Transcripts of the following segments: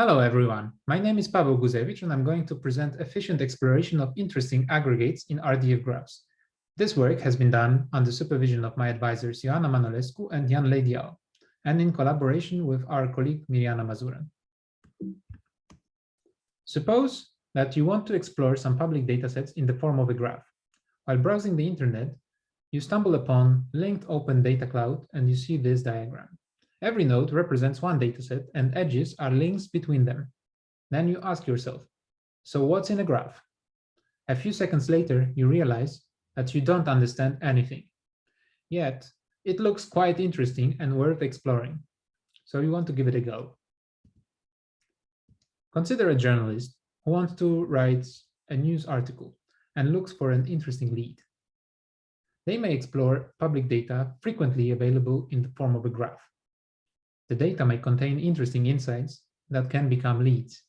Hello, everyone. My name is Paweł Guzewicz, and I'm going to present efficient exploration of interesting aggregates in RDF Graphs. This work has been done under supervision of my advisors Ioana Manolescu and Jan Leidiao, and in collaboration with our colleague Mirjana Mazuran. Suppose that you want to explore some public datasets in the form of a graph. While browsing the internet, you stumble upon linked open data cloud and you see this diagram. Every node represents one dataset and edges are links between them. Then you ask yourself, so what's in a graph? A few seconds later, you realize that you don't understand anything. Yet, it looks quite interesting and worth exploring. So you want to give it a go. Consider a journalist who wants to write a news article and looks for an interesting lead. They may explore public data frequently available in the form of a graph. The data may contain interesting insights that can become leads.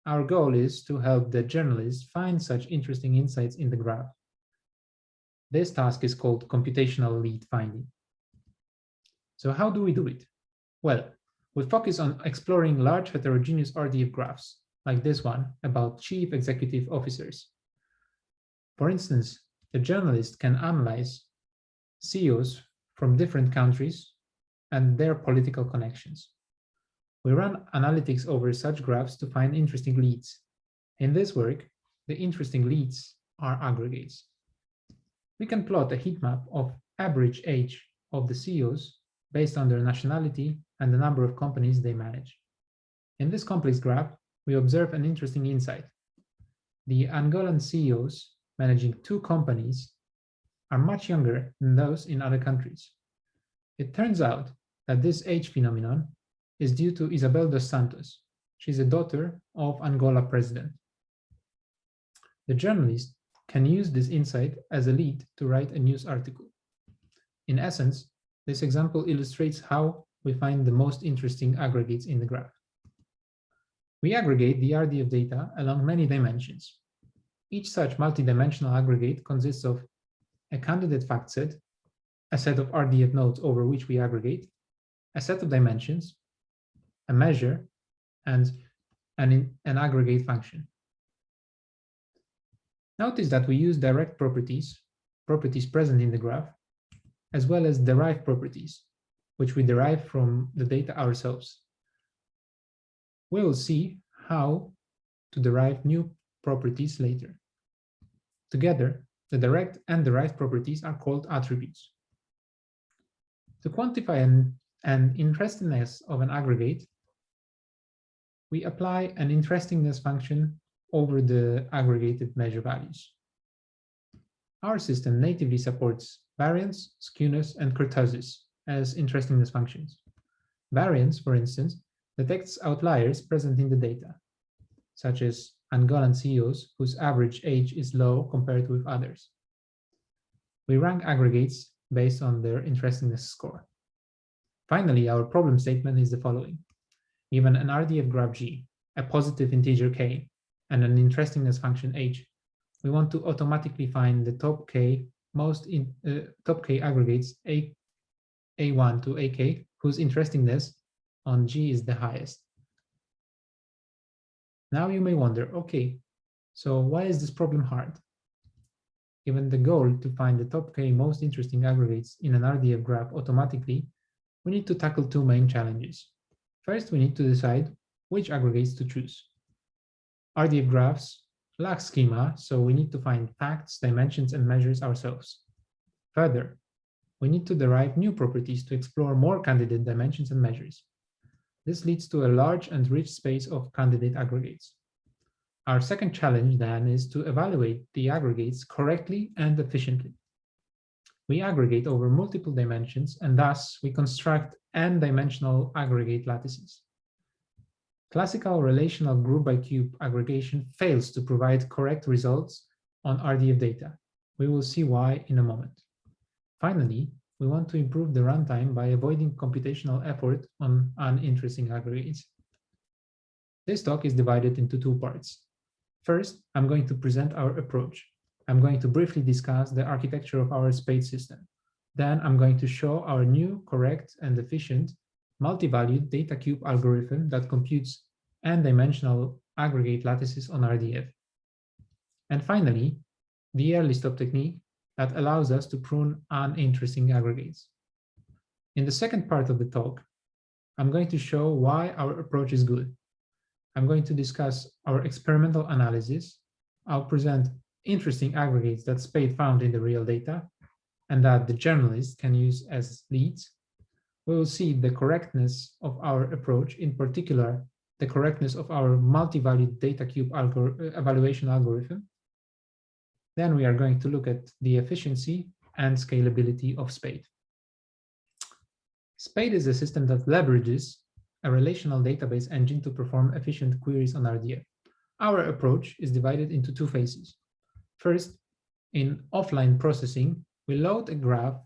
Our goal is to help the journalist find such interesting insights in the graph. This task is called computational lead finding. So how do we do it? Well, we focus on exploring large heterogeneous RDF graphs, like this one about chief executive officers. For instance, the journalist can analyze CEOs from different countries and their political connections. We run analytics over such graphs to find interesting leads. In this work, the interesting leads are aggregates. We can plot a heat map of average age of the CEOs based on their nationality and the number of companies they manage. In this complex graph, we observe an interesting insight. The Angolan CEOs managing 2 companies are much younger than those in other countries. It turns out that this age phenomenon is due to Isabel dos Santos. She's a daughter of Angola president. The journalist can use this insight as a lead to write a news article. In essence, this example illustrates how we find the most interesting aggregates in the graph. We aggregate the RDF data along many dimensions. Each such multidimensional aggregate consists of a candidate fact set, a set of RDF nodes over which we aggregate, a set of dimensions, a measure, and an aggregate function. Notice that we use direct properties present in the graph, as well as derived properties, which we derive from the data ourselves. We will see how to derive new properties later. Together, the direct and derived properties are called attributes. To quantify an interestingness of an aggregate, we apply an interestingness function over the aggregated measure values. Our system natively supports variance, skewness, and kurtosis as interestingness functions. Variance, for instance, detects outliers present in the data, such as Angolan CEOs whose average age is low compared with others. We rank aggregates based on their interestingness score. Finally, our problem statement is the following. Given an RDF graph G, a positive integer k, and an interestingness function h, we want to automatically find the top k aggregates A1 to AK, whose interestingness on G is the highest. Now you may wonder, okay, so why is this problem hard? Given the goal to find the top k most interesting aggregates in an RDF graph automatically, we need to tackle 2 main challenges. First, we need to decide which aggregates to choose. RDF graphs lack schema, so we need to find facts, dimensions, and measures ourselves. Further, we need to derive new properties to explore more candidate dimensions and measures. This leads to a large and rich space of candidate aggregates. Our second challenge then is to evaluate the aggregates correctly and efficiently. We aggregate over multiple dimensions, and thus we construct n-dimensional aggregate lattices. Classical relational group-by-cube aggregation fails to provide correct results on RDF data. We will see why in a moment. Finally, we want to improve the runtime by avoiding computational effort on uninteresting aggregates. This talk is divided into 2 parts. First, I'm going to present our approach. I'm going to briefly discuss the architecture of our spade system. Then I'm going to show our new, correct, and efficient multi-valued data cube algorithm that computes and dimensional aggregate lattices on RDF. And finally, the early stop technique that allows us to prune uninteresting aggregates. In the second part of the talk, I'm going to show why our approach is good. I'm going to discuss our experimental analysis. I'll present interesting aggregates that Spade found in the real data and that the journalists can use as leads. We will see the correctness of our approach, in particular, the correctness of our multi-valued data cube evaluation algorithm. Then we are going to look at the efficiency and scalability of Spade. Spade is a system that leverages a relational database engine to perform efficient queries on RDF. Our approach is divided into two phases. First, in offline processing, we load a graph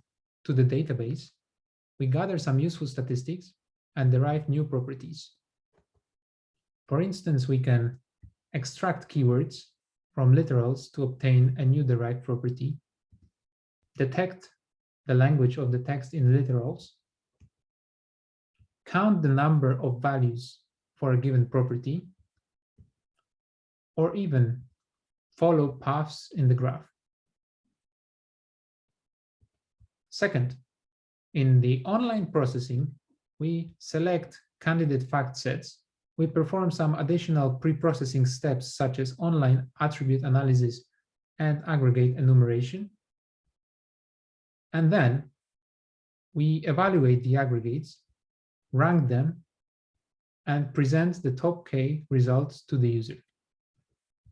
to the database, we gather some useful statistics, and derive new properties. For instance, we can extract keywords from literals to obtain a new derived property, detect the language of the text in literals, count the number of values for a given property, or even follow paths in the graph. Second, in the online processing, we select candidate fact sets. We perform some additional pre-processing steps such as online attribute analysis and aggregate enumeration. And then we evaluate the aggregates, rank them, and present the top K results to the user.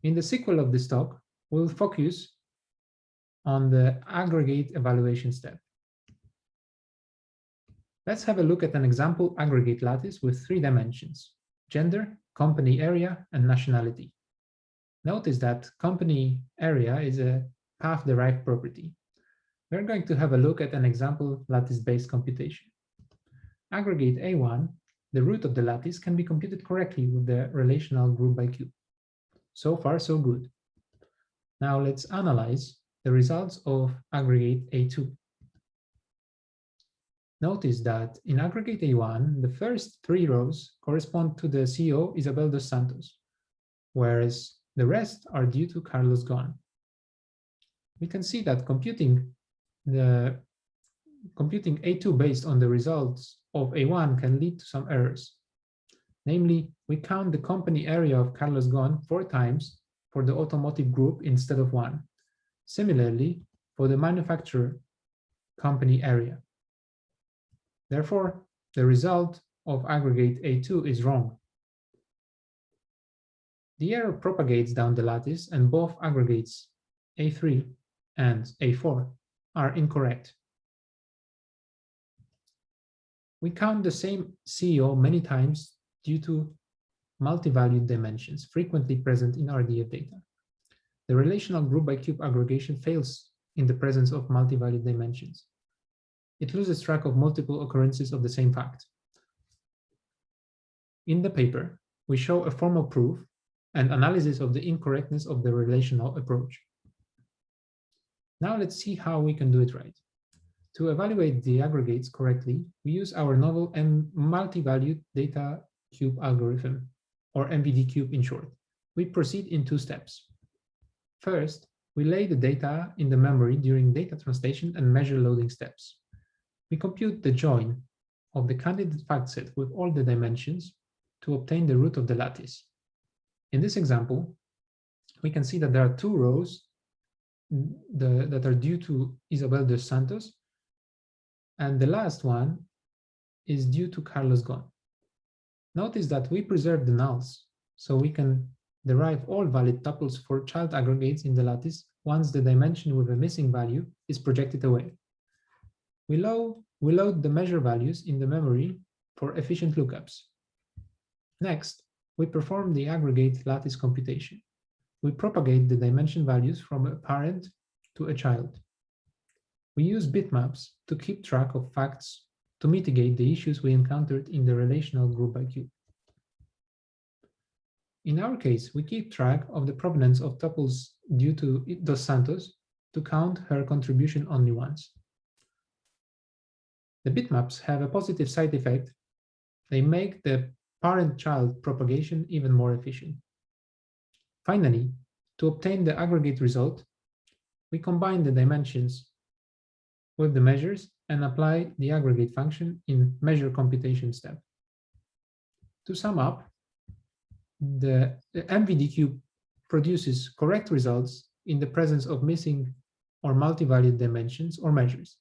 In the sequel of this talk, we'll focus on the aggregate evaluation step. Let's have a look at an example aggregate lattice with 3 dimensions: gender, company area, and nationality. Notice that company area is a path-derived property. We're going to have a look at an example lattice-based computation. Aggregate A1, the root of the lattice, can be computed correctly with the relational group by cube. So far, so good. Now let's analyze the results of aggregate A2. Notice that in aggregate A1, the first 3 rows correspond to the CEO Isabel dos Santos, whereas the rest are due to Carlos Ghosn. We can see that computing A2 based on the results of A1 can lead to some errors. Namely, we count the company area of Carlos Ghosn 4 times for the automotive group instead of 1. Similarly, for the manufacturer company area. Therefore, the result of aggregate A2 is wrong. The error propagates down the lattice, and both aggregates A3 and A4 are incorrect. We count the same CEO many times due to multi-valued dimensions frequently present in RDF data. The relational group by cube aggregation fails in the presence of multi-valued dimensions. It loses track of multiple occurrences of the same fact. In the paper, we show a formal proof and analysis of the incorrectness of the relational approach. Now let's see how we can do it right. To evaluate the aggregates correctly, we use our novel and multi-valued data cube algorithm, or MVD-cube in short. We proceed in 2 steps. First, we lay the data in the memory during data translation and measure loading steps. We compute the join of the candidate fact set with all the dimensions to obtain the root of the lattice. In this example, we can see that there are 2 rows that are due to Isabel dos Santos, and the last one is due to Carlos Ghosn. Notice that we preserve the nulls, so we can derive all valid tuples for child aggregates in the lattice once the dimension with a missing value is projected away. We load the measure values in the memory for efficient lookups. Next, we perform the aggregate lattice computation. We propagate the dimension values from a parent to a child. We use bitmaps to keep track of facts to mitigate the issues we encountered in the relational group by cube. In our case, we keep track of the provenance of tuples due to Dos Santos to count her contribution only once. The bitmaps have a positive side effect. They make the parent-child propagation even more efficient. Finally, to obtain the aggregate result, we combine the dimensions with the measures and apply the aggregate function in measure computation step. To sum up, the MVD-cube produces correct results in the presence of missing or multi-valued dimensions or measures.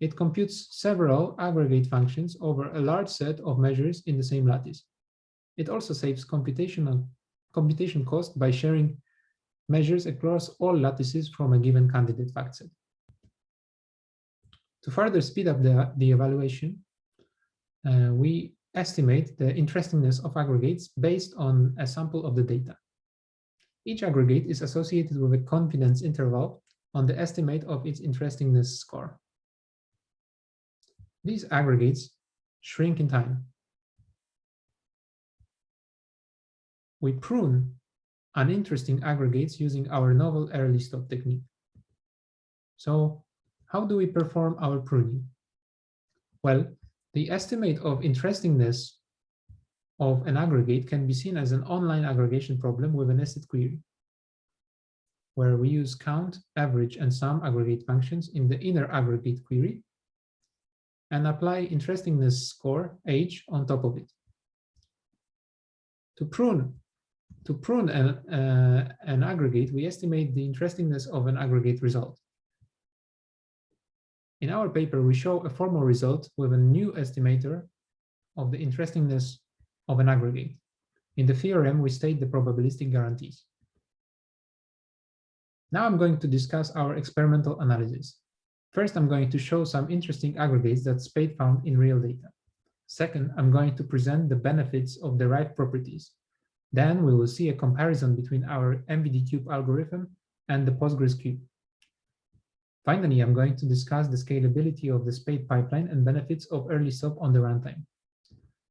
It computes several aggregate functions over a large set of measures in the same lattice. It also saves computation cost by sharing measures across all lattices from a given candidate fact set. To further speed up the evaluation, we estimate the interestingness of aggregates based on a sample of the data. Each aggregate is associated with a confidence interval on the estimate of its interestingness score. These aggregates shrink in time. We prune uninteresting aggregates using our novel early stop technique. So, how do we perform our pruning? Well, the estimate of interestingness of an aggregate can be seen as an online aggregation problem with a nested query, where we use count, average, and sum aggregate functions in the inner aggregate query and apply interestingness score H on top of it. To prune an aggregate, we estimate the interestingness of an aggregate result. In our paper, we show a formal result with a new estimator of the interestingness of an aggregate. In the theorem, we state the probabilistic guarantees. Now I'm going to discuss our experimental analysis. First, I'm going to show some interesting aggregates that Spade found in real data. Second, I'm going to present the benefits of derived properties. Then we will see a comparison between our MVD-cube algorithm and the Postgres cube. Finally, I'm going to discuss the scalability of the Spade pipeline and benefits of early stop on the runtime.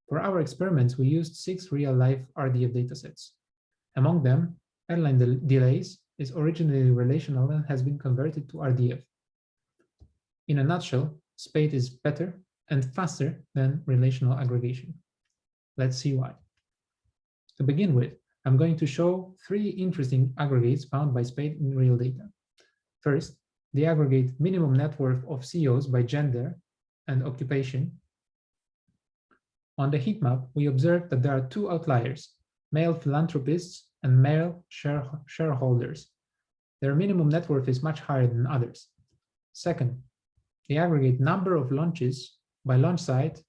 For our experiments, we used 6 real-life RDF datasets. Among them, airline delays is originally relational and has been converted to RDF. In a nutshell, Spade is better and faster than relational aggregation. Let's see why. To begin with, I'm going to show 3 interesting aggregates found by Spade in real data. First, the aggregate minimum net worth of CEOs by gender and occupation. On the heat map, we observed that there are 2 outliers, male philanthropists and male shareholders. Their minimum net worth is much higher than others. Second, the aggregate number of launches by launch site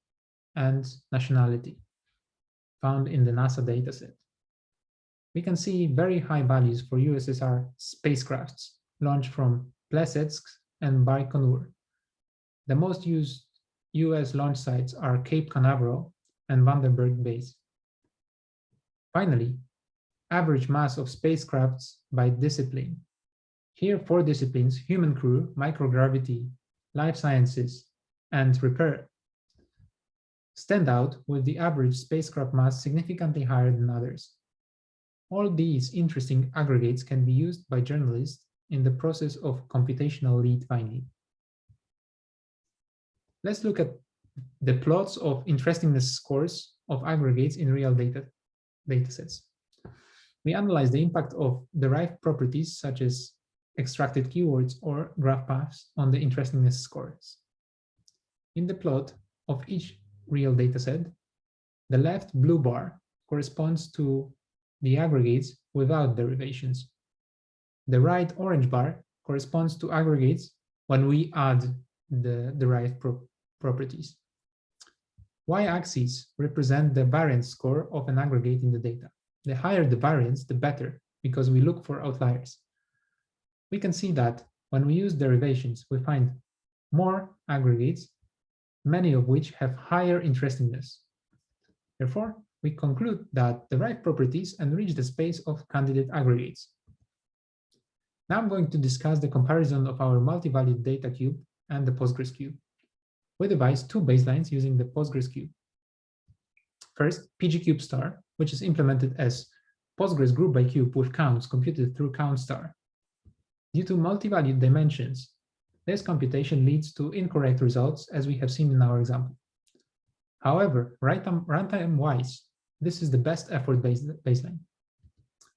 and nationality found in the NASA dataset. We can see very high values for USSR spacecrafts launched from Plesetsk and Baikonur. The most used US launch sites are Cape Canaveral and Vandenberg Base. Finally, average mass of spacecrafts by discipline. Here, 4 disciplines: human crew, microgravity, life sciences, and repair stand out with the average spacecraft mass significantly higher than others. All these interesting aggregates can be used by journalists in the process of computational lead finding. Let's look at the plots of interestingness scores of aggregates in real datasets. We analyze the impact of derived properties such as extracted keywords or graph paths on the interestingness scores. In the plot of each real dataset, the left blue bar corresponds to the aggregates without derivations. The right orange bar corresponds to aggregates when we add the derived properties. Y-axes represent the variance score of an aggregate in the data. The higher the variance, the better, because we look for outliers. We can see that when we use derivations, we find more aggregates, many of which have higher interestingness. Therefore, we conclude that derived properties enrich the space of candidate aggregates. Now I'm going to discuss the comparison of our multi-valued data cube and the Postgres cube. We devised 2 baselines using the Postgres cube. First, pgcube star, which is implemented as Postgres group by cube with counts computed through count star. Due to multi-valued dimensions, this computation leads to incorrect results, as we have seen in our example. However, runtime-wise, This is the best effort baseline.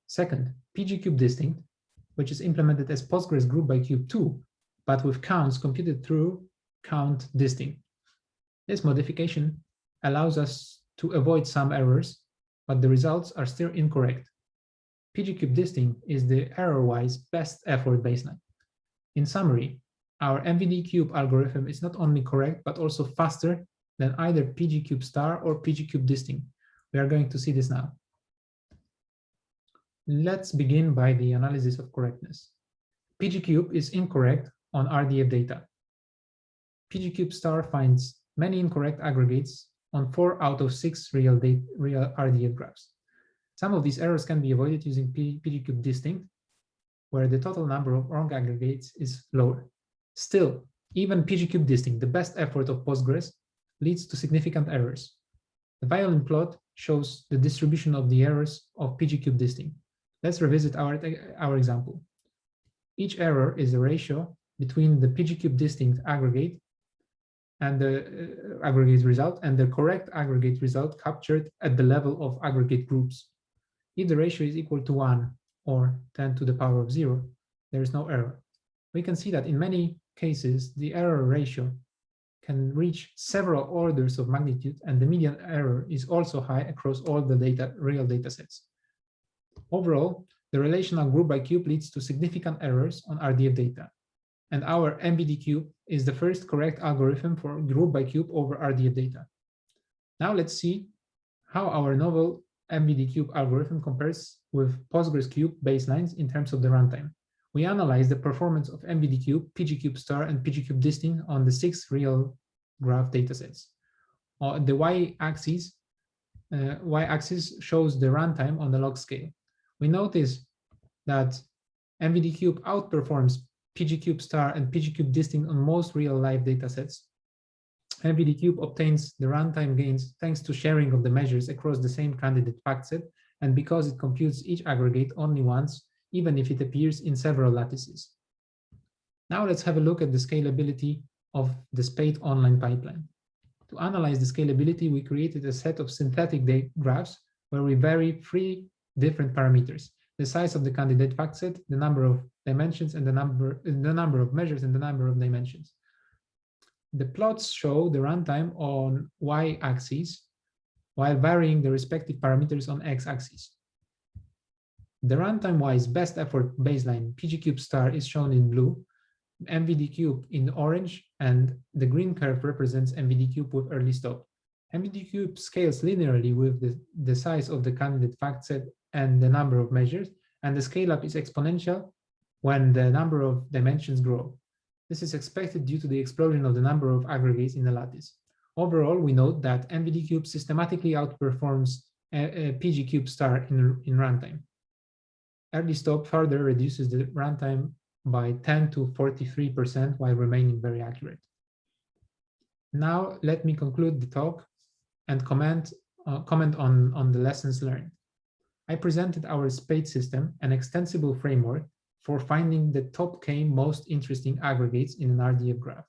Second, pgcube distinct, which is implemented as Postgres group by cube 2, but with counts computed through count distinct. This modification allows us to avoid some errors, but the results are still incorrect. pgcube distinct is the error-wise best effort baseline. In summary, our MVD-cube algorithm is not only correct, but also faster than either pgcube star or pgcube distinct. We are going to see this now. Let's begin by the analysis of correctness. pgcube is incorrect on RDF data. pgcube star finds many incorrect aggregates on 4 out of 6 real RDF graphs. Some of these errors can be avoided using pgcube distinct, where the total number of wrong aggregates is lower. Still, even pgcube distinct, the best effort of Postgres, leads to significant errors. The violin plot shows the distribution of the errors of pgcube distinct. Let's revisit our example. Each error is a ratio between the pgcube distinct aggregate and the aggregate result and the correct aggregate result captured at the level of aggregate groups. If the ratio is equal to 1 or 10 to the power of 0, there is no error. We can see that in many cases, the error ratio can reach several orders of magnitude, and the median error is also high across all the real data sets. Overall, the relational group by cube leads to significant errors on RDF data, and our MVD cube is the first correct algorithm for group by cube over RDF data. Now let's see how our novel MVD cube algorithm compares with Postgres cube baselines in terms of the runtime. We analyze the performance of MVD cube, pgcube star, and pgcube distinct on the 6 real graph datasets. The y-axis shows the runtime on the log scale. We notice that MVD cube outperforms pgcube star and pgcube distinct on most real life datasets. MVD cube obtains the runtime gains thanks to sharing of the measures across the same candidate fact set, and because it computes each aggregate only once, even if it appears in several lattices. Now let's have a look at the scalability of the Spade online pipeline. To analyze the scalability, we created a set of synthetic graphs where we vary 3 different parameters: the size of the candidate fact set, the number of dimensions, and the number of measures and the number of dimensions. The plots show the runtime on y-axis while varying the respective parameters on x-axis. The runtime-wise best effort baseline pgcube star is shown in blue, MVD cube in orange, and the green curve represents MVD cube with early stop. MVD cube scales linearly with the size of the candidate fact set and the number of measures, and the scale up is exponential when the number of dimensions grow. This is expected due to the explosion of the number of aggregates in the lattice. Overall, we note that MVD cube systematically outperforms pgcube star in runtime. Early stop further reduces the runtime by 10 to 43% while remaining very accurate. Now, let me conclude the talk and comment on the lessons learned. I presented our Spade system, an extensible framework for finding the top K most interesting aggregates in an RDF graph.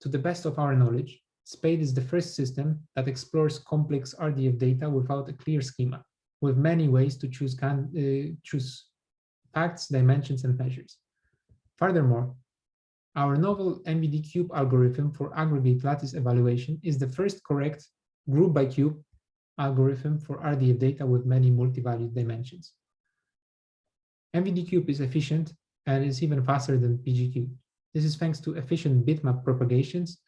To the best of our knowledge, Spade is the first system that explores complex RDF data without a clear schema, with many ways to choose facts, dimensions, and measures. Furthermore, our novel MVD cube algorithm for aggregate lattice evaluation is the first correct group by cube algorithm for RDF data with many multi-valued dimensions. MVD cube is efficient and is even faster than pgcube. This is thanks to efficient bitmap propagations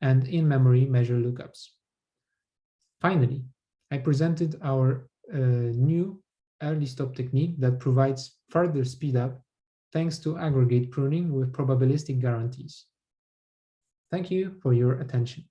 and in-memory measure lookups. Finally, I presented our new early stop technique that provides further speed up thanks to aggregate pruning with probabilistic guarantees. Thank you for your attention.